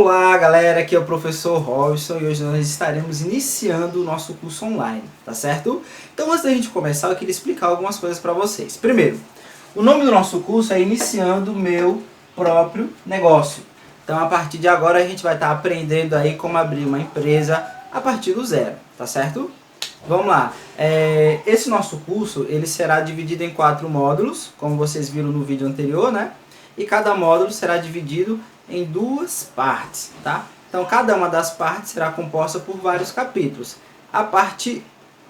Olá galera, aqui é o professor Robson e hoje nós estaremos iniciando o nosso curso online, tá certo? Então antes da gente começar eu queria explicar algumas coisas para vocês. Primeiro, o nome do nosso curso é Iniciando o Meu Próprio Negócio. Então a partir de agora a gente vai estar aprendendo aí como abrir uma empresa a partir do zero, tá certo? Vamos lá, esse nosso curso ele será dividido em 4 módulos, como vocês viram no vídeo anterior, né? E cada módulo será dividido em 2 partes, tá? Então cada uma das partes será composta por vários capítulos.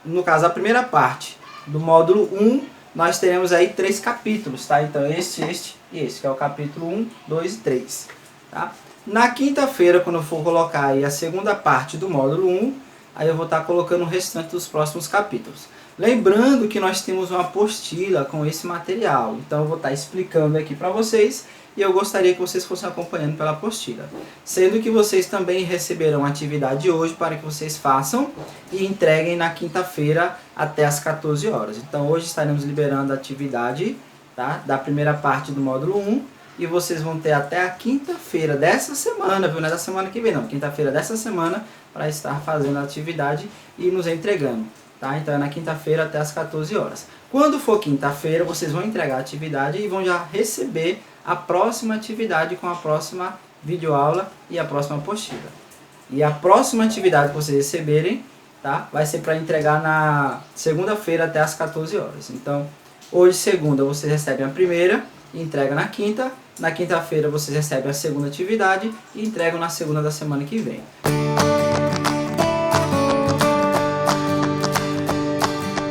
No caso, a primeira parte do módulo 1, nós teremos aí 3 capítulos, tá? Então este e este, que é o capítulo 1, 2 e 3, tá? Na quinta-feira, quando eu for colocar aí a segunda parte do módulo 1, aí eu vou estar colocando o restante dos próximos capítulos. Lembrando que nós temos uma apostila com esse material, então eu vou estar explicando aqui para vocês e eu gostaria que vocês fossem acompanhando pela apostila. Sendo que vocês também receberão atividade hoje para que vocês façam e entreguem na quinta-feira até as 14 horas. Então hoje estaremos liberando a atividade, tá, da primeira parte do módulo 1 e vocês vão ter até a quinta-feira dessa semana, viu? Não é da semana que vem não, quinta-feira dessa semana para estar fazendo a atividade e nos entregando. Tá? Então é na quinta-feira até as 14 horas. Quando for quinta-feira, vocês vão entregar a atividade e vão já receber a próxima atividade com a próxima videoaula e a próxima apostila. E a próxima atividade que vocês receberem, tá, vai ser para entregar na segunda-feira até as 14 horas. Então, hoje, segunda, vocês recebem a primeira e entregam na quinta. Na quinta-feira, vocês recebem a segunda atividade e entregam na segunda da semana que vem.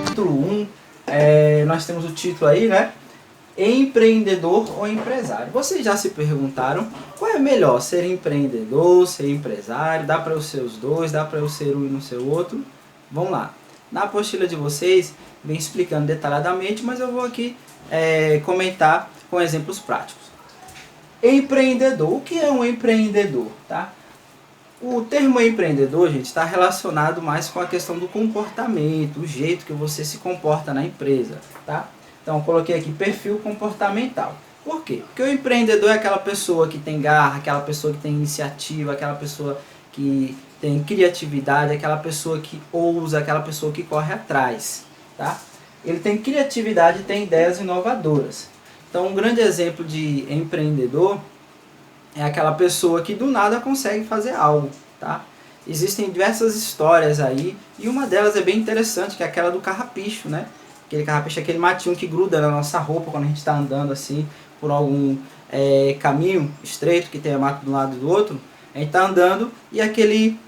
Capítulo 1, nós temos o título aí, né? Empreendedor ou empresário? Vocês já se perguntaram qual é melhor, ser empreendedor, ser empresário? Dá para eu ser os dois, dá para eu ser um e não ser o outro? Vamos lá. Na apostila de vocês vem explicando detalhadamente, mas eu vou aqui comentar com exemplos práticos. Empreendedor. O que é um empreendedor? Tá? O termo empreendedor, gente, está relacionado mais com a questão do comportamento, o jeito que você se comporta na empresa, tá? Então, eu coloquei aqui perfil comportamental. Por quê? Porque o empreendedor é aquela pessoa que tem garra, aquela pessoa que tem iniciativa, aquela pessoa que tem criatividade, aquela pessoa que ousa, aquela pessoa que corre atrás, tá? Ele tem criatividade e tem ideias inovadoras. Então, um grande exemplo de empreendedor é aquela pessoa que do nada consegue fazer algo, tá? Existem diversas histórias aí, e uma delas é bem interessante, que é aquela do carrapicho, né? Aquele carrapicho é aquele matinho que gruda na nossa roupa quando a gente está andando assim, por algum caminho estreito que tenha mato de um lado e do outro. A gente está andando e aquele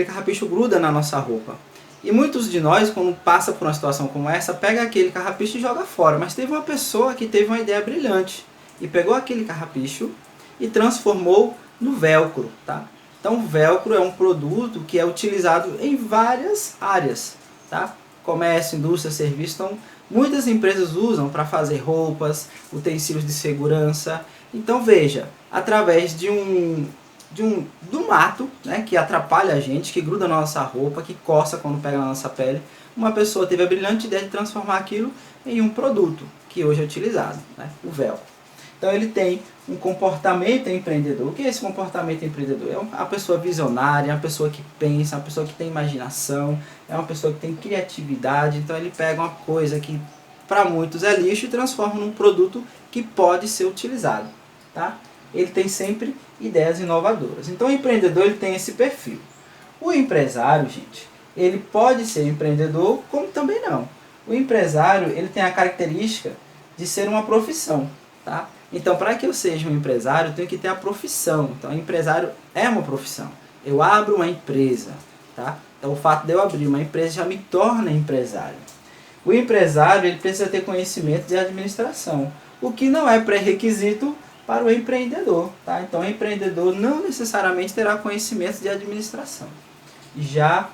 carrapicho gruda na nossa roupa. E muitos de nós, quando passa por uma situação como essa, pega aquele carrapicho e joga fora. Mas teve uma pessoa que teve uma ideia brilhante e pegou aquele carrapicho e transformou no velcro, tá? Então o velcro é um produto que é utilizado em várias áreas, tá? Comércio, indústria, serviço, então muitas empresas usam para fazer roupas, utensílios de segurança. Então veja, através do mato, né, que atrapalha a gente, que gruda na nossa roupa, que coça quando pega na nossa pele, uma pessoa teve a brilhante ideia de transformar aquilo em um produto que hoje é utilizado, né, o velcro. Então ele tem um comportamento empreendedor. O que é esse comportamento empreendedor? É uma pessoa visionária, é uma pessoa que pensa, é uma pessoa que tem imaginação, é uma pessoa que tem criatividade. Então ele pega uma coisa que para muitos é lixo e transforma num produto que pode ser utilizado, tá? Ele tem sempre ideias inovadoras. Então o empreendedor ele tem esse perfil. O empresário, gente, ele pode ser empreendedor como também não. O empresário ele tem a característica de ser uma profissão, tá? Então, para que eu seja um empresário, eu tenho que ter a profissão. Então, empresário é uma profissão. Eu abro uma empresa, tá? Então, o fato de eu abrir uma empresa já me torna empresário. O empresário ele precisa ter conhecimento de administração, o que não é pré-requisito para o empreendedor, tá? Então, o empreendedor não necessariamente terá conhecimento de administração. Já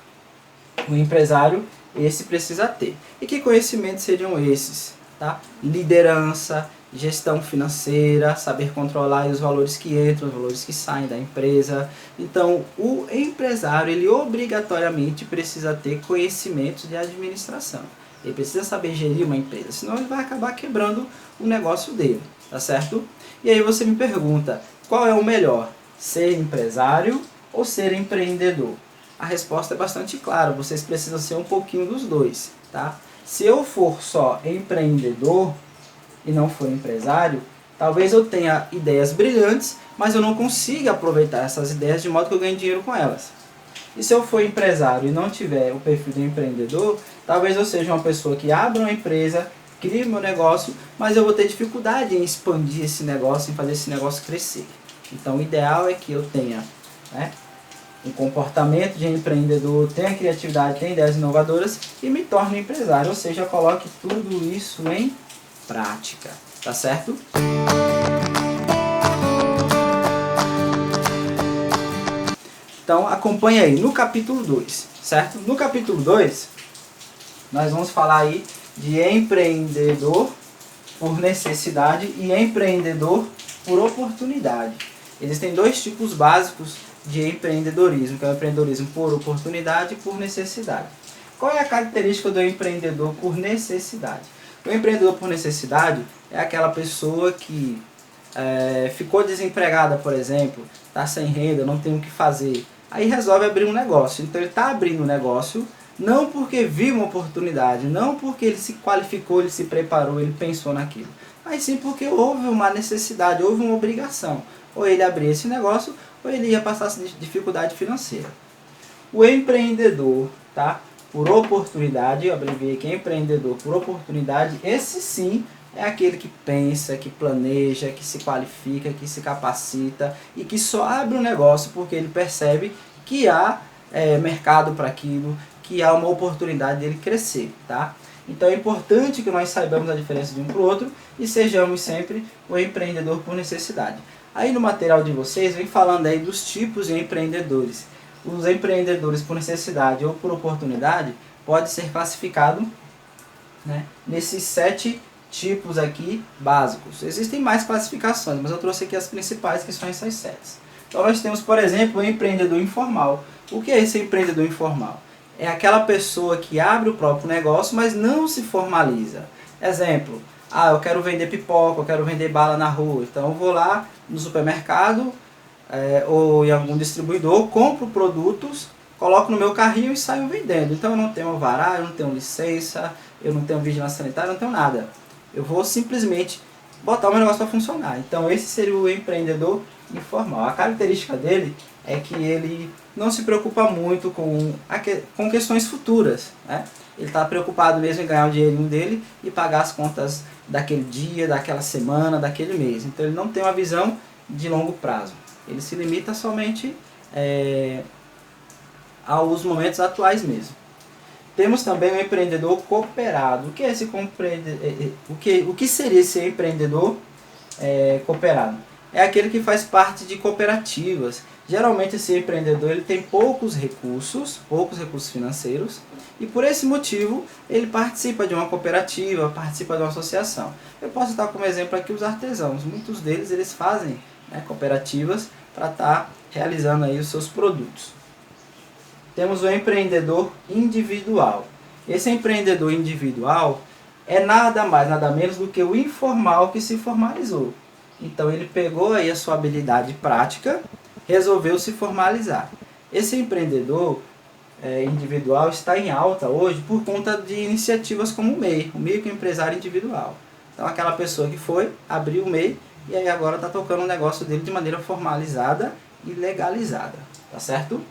o empresário, esse precisa ter. E que conhecimentos seriam esses? Tá? Liderança, gestão financeira, saber controlar os valores que entram, os valores que saem da empresa. Então, o empresário, ele obrigatoriamente precisa ter conhecimentos de administração. Ele precisa saber gerir uma empresa, senão ele vai acabar quebrando o negócio dele, tá certo? E aí você me pergunta, qual é o melhor? ser empresário ou ser empreendedor? A resposta é bastante clara, vocês precisam ser um pouquinho dos dois, tá? Se eu for só empreendedor e não for empresário, talvez eu tenha ideias brilhantes, mas eu não consiga aproveitar essas ideias de modo que eu ganhe dinheiro com elas. E se eu for empresário e não tiver o perfil de empreendedor, talvez eu seja uma pessoa que abra uma empresa, crie meu negócio, mas eu vou ter dificuldade em expandir esse negócio, em fazer esse negócio crescer. Então o ideal é que eu tenha, né, um comportamento de empreendedor, tenha criatividade, tenha ideias inovadoras e me torne um empresário, ou seja, coloque tudo isso em prática, tá certo? Então acompanha aí no capítulo 2, certo? No capítulo 2, nós vamos falar aí de empreendedor por necessidade e empreendedor por oportunidade. Existem dois tipos básicos de empreendedorismo, que é o empreendedorismo por oportunidade e por necessidade. Qual é a característica do empreendedor por necessidade? O empreendedor por necessidade é aquela pessoa que ficou desempregada, por exemplo, está sem renda, não tem o que fazer, aí resolve abrir um negócio. Então ele está abrindo um negócio não porque viu uma oportunidade, não porque ele se qualificou, ele se preparou, ele pensou naquilo, mas sim porque houve uma necessidade, houve uma obrigação. Ou ele abria esse negócio, ou ele ia passar dificuldade financeira. O empreendedor, tá? Por oportunidade, eu abreviei aqui, empreendedor por oportunidade, esse sim é aquele que pensa, que planeja, que se qualifica, que se capacita e que só abre um negócio porque ele percebe que há mercado para aquilo, que há uma oportunidade dele crescer, tá? Então é importante que nós saibamos a diferença de um para o outro e sejamos sempre o empreendedor por necessidade. Aí no material de vocês vem falando aí dos tipos de empreendedores. Os empreendedores por necessidade ou por oportunidade pode ser classificado, né, nesses 7 tipos aqui básicos. Existem mais classificações, mas eu trouxe aqui as principais, que são essas 7. Então nós temos, por exemplo, o empreendedor informal. O que é esse empreendedor informal? É aquela pessoa que abre o próprio negócio, mas não se formaliza. Exemplo, eu quero vender pipoca, eu quero vender bala na rua. Então eu vou lá no supermercado ou em algum distribuidor, compro produtos, coloco no meu carrinho e saio vendendo. Então eu não tenho alvará, eu não tenho licença, eu não tenho vigilância sanitária, eu não tenho nada. Eu vou simplesmente botar o meu negócio para funcionar. Então esse seria o empreendedor informal. A característica dele é que ele não se preocupa muito com questões futuras, né? Ele está preocupado mesmo em ganhar o dinheirinho dele e pagar as contas daquele dia, daquela semana, daquele mês. Então ele não tem uma visão de longo prazo. Ele se limita somente aos momentos atuais mesmo. Temos também o empreendedor cooperado. O que é esse o que seria esse empreendedor cooperado? É aquele que faz parte de cooperativas. Geralmente esse empreendedor ele tem poucos recursos financeiros, e por esse motivo ele participa de uma cooperativa, participa de uma associação. Eu posso dar como exemplo aqui os artesãos. Muitos deles eles fazem, né, cooperativas para estar realizando aí os seus produtos. Temos o empreendedor individual. Esse empreendedor individual é nada mais, nada menos do que o informal que se formalizou. Então ele pegou aí a sua habilidade prática, resolveu se formalizar. Esse empreendedor individual está em alta hoje por conta de iniciativas como o MEI, o microempresário individual. Então aquela pessoa que foi, abriu o MEI e aí agora está tocando o negócio dele de maneira formalizada e legalizada, tá certo?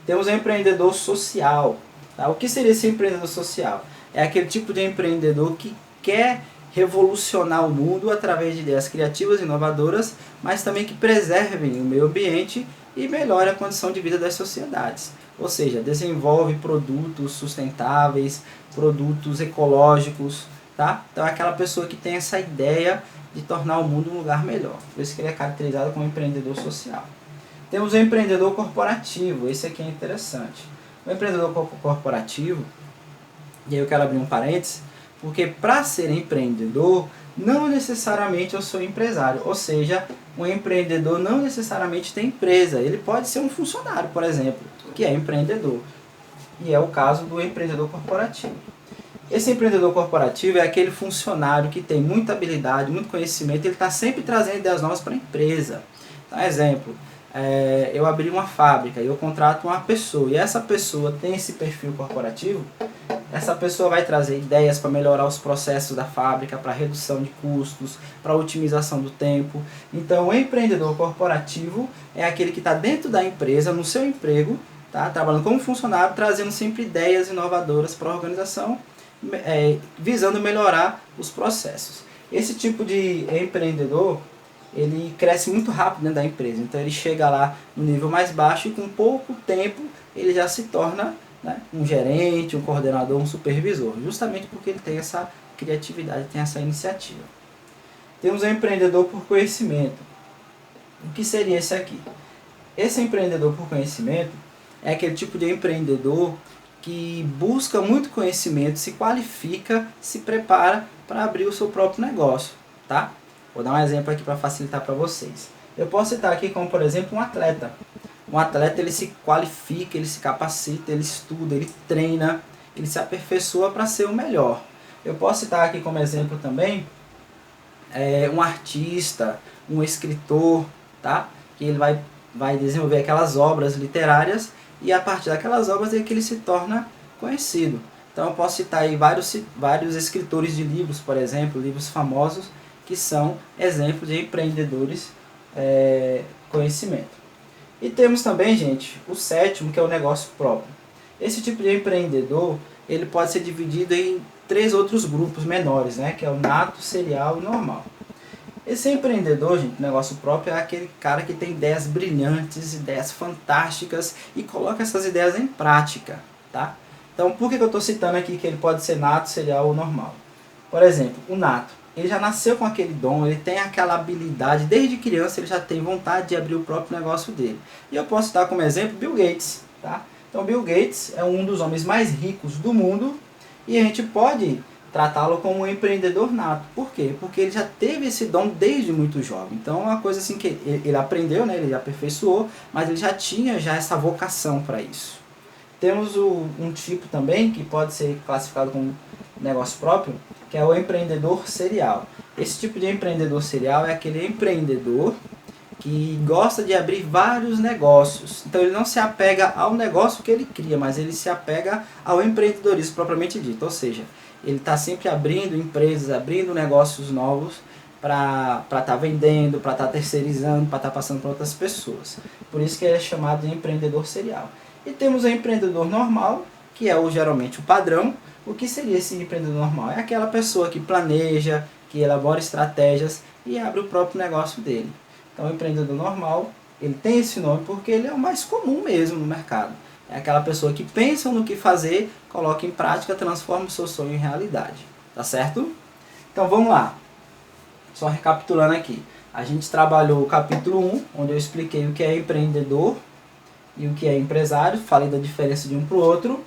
Temos o empreendedor social. Tá? O que seria esse empreendedor social? É aquele tipo de empreendedor que quer revolucionar o mundo através de ideias criativas e inovadoras, mas também que preservem o meio ambiente e melhore a condição de vida das sociedades. Ou seja, desenvolve produtos sustentáveis, produtos ecológicos. Tá? Então é aquela pessoa que tem essa ideia de tornar o mundo um lugar melhor. Por isso que ele é caracterizado como empreendedor social. Temos o empreendedor corporativo, esse aqui é interessante. O empreendedor corporativo, e aí eu quero abrir um parênteses, porque para ser empreendedor, não necessariamente eu sou empresário. Ou seja, um empreendedor não necessariamente tem empresa. Ele pode ser um funcionário, por exemplo, que é empreendedor. E é o caso do empreendedor corporativo. Esse empreendedor corporativo é aquele funcionário que tem muita habilidade, muito conhecimento, ele está sempre trazendo ideias novas para a empresa. Então, exemplo, eu abri uma fábrica e eu contrato uma pessoa, e essa pessoa tem esse perfil corporativo, essa pessoa vai trazer ideias para melhorar os processos da fábrica, para redução de custos, para otimização do tempo. Então, o empreendedor corporativo é aquele que está dentro da empresa, no seu emprego, tá? Trabalhando como funcionário, trazendo sempre ideias inovadoras para a organização, visando melhorar os processos. Esse tipo de empreendedor, ele cresce muito rápido dentro da empresa, então ele chega lá no nível mais baixo e com pouco tempo ele já se torna, né, um gerente, um coordenador, um supervisor, justamente porque ele tem essa criatividade, tem essa iniciativa. Temos o empreendedor por conhecimento. O que seria esse aqui? Esse empreendedor por conhecimento é aquele tipo de empreendedor que busca muito conhecimento, se qualifica, se prepara para abrir o seu próprio negócio, tá? Vou dar um exemplo aqui para facilitar para vocês. Eu posso citar aqui como, por exemplo, um atleta. Um atleta, ele se qualifica, ele se capacita, ele estuda, ele treina, ele se aperfeiçoa para ser o melhor. Eu posso citar aqui como exemplo também um artista, um escritor, tá? Que ele vai desenvolver aquelas obras literárias e a partir daquelas obras é que ele se torna conhecido. Então eu posso citar aí vários escritores de livros, por exemplo, livros famosos, que são exemplos de empreendedores conhecimento. E temos também, gente, o sétimo, que é o negócio próprio. Esse tipo de empreendedor, ele pode ser dividido em 3 outros grupos menores, né? Que é o nato, serial e normal. Esse empreendedor, gente, negócio próprio, é aquele cara que tem ideias brilhantes, ideias fantásticas e coloca essas ideias em prática, tá? Então, por que eu estou citando aqui que ele pode ser nato, serial ou normal? Por exemplo, o nato. Ele já nasceu com aquele dom, ele tem aquela habilidade, desde criança ele já tem vontade de abrir o próprio negócio dele. E eu posso dar como exemplo Bill Gates, tá? Então Bill Gates é um dos homens mais ricos do mundo e a gente pode tratá-lo como um empreendedor nato. Por quê? Porque ele já teve esse dom desde muito jovem. Então é uma coisa assim que ele aprendeu, né? Ele aperfeiçoou, mas ele já tinha essa vocação para isso. Temos um tipo também que pode ser classificado como negócio próprio, que é o empreendedor serial. Esse tipo de empreendedor serial é aquele empreendedor que gosta de abrir vários negócios. Então ele não se apega ao negócio que ele cria, mas ele se apega ao empreendedorismo propriamente dito. Ou seja, ele está sempre abrindo empresas, abrindo negócios novos para estar vendendo, para estar terceirizando, para estar passando para outras pessoas. Por isso que ele é chamado de empreendedor serial. E temos o empreendedor normal, que é geralmente o padrão. O que seria esse empreendedor normal? É aquela pessoa que planeja, que elabora estratégias e abre o próprio negócio dele. Então o empreendedor normal, ele tem esse nome porque ele é o mais comum mesmo no mercado. É aquela pessoa que pensa no que fazer, coloca em prática, transforma o seu sonho em realidade. Tá certo? Então vamos lá. Só recapitulando aqui. A gente trabalhou o capítulo 1, onde eu expliquei o que é empreendedor e o que é empresário. Falei da diferença de um para o outro.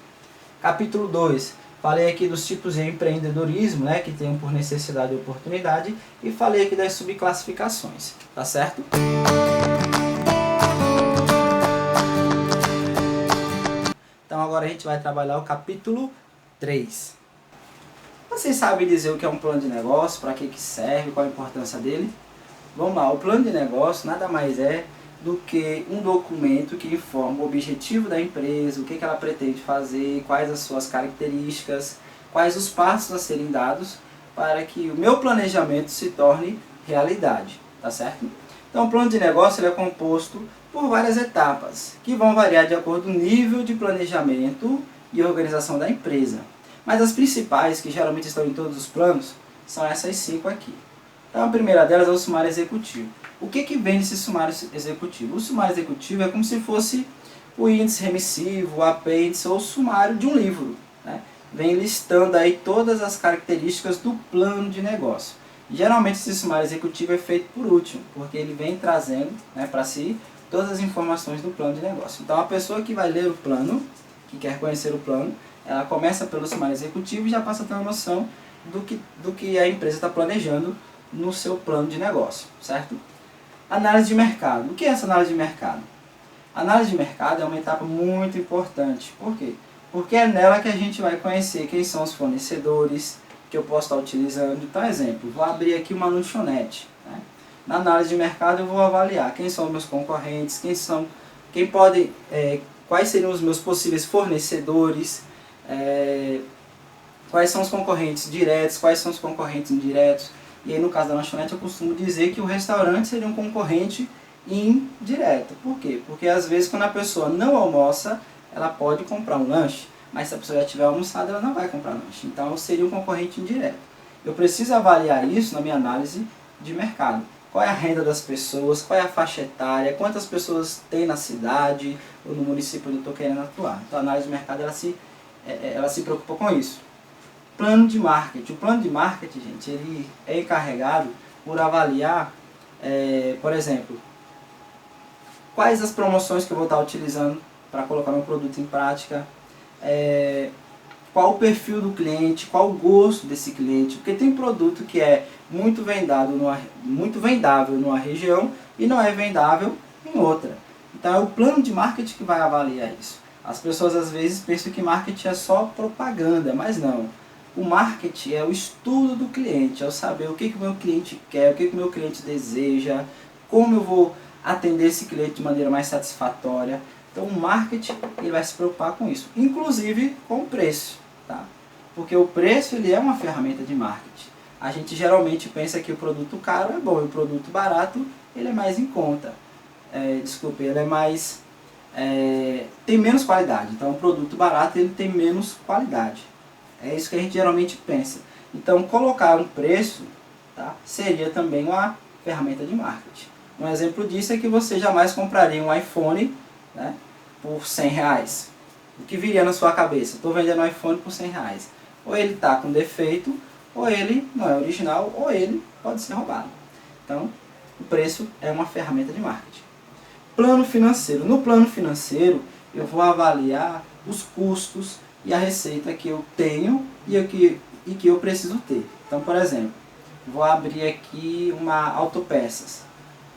Capítulo 2, falei aqui dos tipos de empreendedorismo, né, que tem por necessidade e oportunidade. E falei aqui das subclassificações. Tá certo? Então agora a gente vai trabalhar o capítulo 3. Vocês sabem dizer o que é um plano de negócio, para que serve, qual a importância dele? Vamos lá, o plano de negócio nada mais é do que um documento que informa o objetivo da empresa, o que ela pretende fazer, quais as suas características, quais os passos a serem dados para que o meu planejamento se torne realidade, tá certo? Então o plano de negócio ele é composto por várias etapas, que vão variar de acordo com o nível de planejamento e organização da empresa. Mas as principais, que geralmente estão em todos os planos, são essas 5 aqui. Então a primeira delas é o sumário executivo. O que vem nesse sumário executivo? O sumário executivo é como se fosse o índice remissivo, o apêndice ou o sumário de um livro, né? Vem listando aí todas as características do plano de negócio. Geralmente esse sumário executivo é feito por último, porque ele vem trazendo, né, para si todas as informações do plano de negócio. Então a pessoa que vai ler o plano, que quer conhecer o plano, ela começa pelo sumário executivo e já passa a ter uma noção do que a empresa está planejando no seu plano de negócio, certo? Análise de mercado. O que é essa análise de mercado? A análise de mercado é uma etapa muito importante. Por quê? Porque é nela que a gente vai conhecer quem são os fornecedores que eu posso estar utilizando. Então, exemplo, vou abrir aqui uma lanchonete, né? Na análise de mercado eu vou avaliar quem são meus concorrentes, quem pode, quais seriam os meus possíveis fornecedores, quais são os concorrentes diretos, quais são os concorrentes indiretos. E aí no caso da lanchonete eu costumo dizer que o restaurante seria um concorrente indireto. Por quê? Porque às vezes quando a pessoa não almoça, ela pode comprar um lanche, mas se a pessoa já tiver almoçado, ela não vai comprar lanche. Então seria um concorrente indireto. Eu preciso avaliar isso na minha análise de mercado. Qual é a renda das pessoas, qual é a faixa etária, quantas pessoas tem na cidade ou no município onde eu estou querendo atuar. Então a análise de mercado ela se preocupa com isso. Plano de marketing. O plano de marketing, gente, ele é encarregado por avaliar, por exemplo, quais as promoções que eu vou estar utilizando para colocar meu produto em prática, qual o perfil do cliente, qual o gosto desse cliente, porque tem produto que é muito vendável numa região e não é vendável em outra. Então é o plano de marketing que vai avaliar isso. As pessoas às vezes pensam que marketing é só propaganda, mas não. O marketing é o estudo do cliente, é o saber o que o meu cliente quer, o que o meu cliente deseja, como eu vou atender esse cliente de maneira mais satisfatória. Então o marketing ele vai se preocupar com isso, inclusive com o preço, tá? Porque o preço ele é uma ferramenta de marketing. A gente geralmente pensa que o produto caro é bom e o produto barato ele é mais em conta. Ele é mais... tem menos qualidade. Então o produto barato ele tem menos qualidade. É isso que a gente geralmente pensa. Então colocar um preço, tá, seria também uma ferramenta de marketing. Um exemplo disso é que você jamais compraria um iPhone, né, por R$100. O que viria na sua cabeça? Estou vendendo um iPhone por R$100. Ou ele está com defeito, ou ele não é original, ou ele pode ser roubado. Então, o preço é uma ferramenta de marketing. Plano financeiro. No plano financeiro, eu vou avaliar os custos e a receita que eu tenho e que eu preciso ter. Então, por exemplo, vou abrir aqui uma autopeças.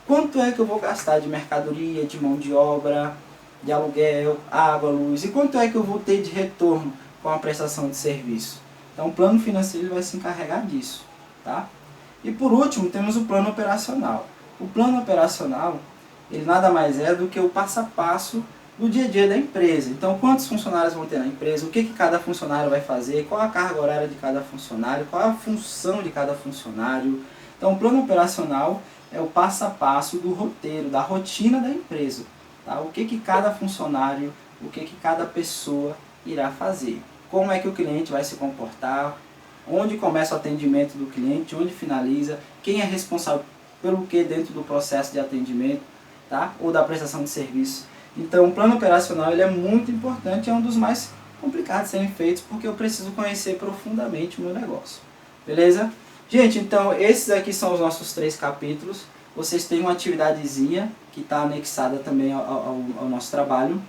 Quanto é que eu vou gastar de mercadoria, de mão de obra, de aluguel, água, luz? E quanto é que eu vou ter de retorno com a prestação de serviço? Então o plano financeiro vai se encarregar disso, tá? E por último temos o plano operacional. O plano operacional, ele nada mais é do que o passo a passo do dia a dia da empresa. Então quantos funcionários vão ter na empresa, o que cada funcionário vai fazer, qual a carga horária de cada funcionário, qual a função de cada funcionário. Então o plano operacional é o passo a passo do roteiro, da rotina da empresa. Tá? O que cada funcionário, o que cada pessoa irá fazer. Como é que o cliente vai se comportar, onde começa o atendimento do cliente, onde finaliza, quem é responsável pelo que dentro do processo de atendimento, tá? Ou da prestação de serviço. Então o plano operacional ele é muito importante, é um dos mais complicados de serem feitos, porque eu preciso conhecer profundamente o meu negócio. Beleza? Gente, então esses aqui são os nossos 3 capítulos. Vocês têm uma atividadezinha que está anexada também ao nosso trabalho,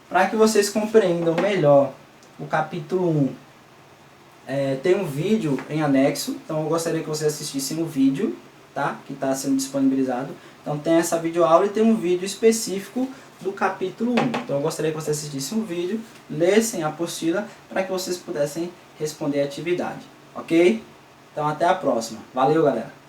para que vocês compreendam melhor o capítulo 1. Tem um vídeo em anexo, então eu gostaria que vocês assistissem o vídeo, tá? Que está sendo disponibilizado. Então tem essa videoaula e tem um vídeo específico do capítulo 1. Então eu gostaria que vocês assistissem o vídeo, lessem a apostila, para que vocês pudessem responder a atividade, ok? Então até a próxima. Valeu, galera!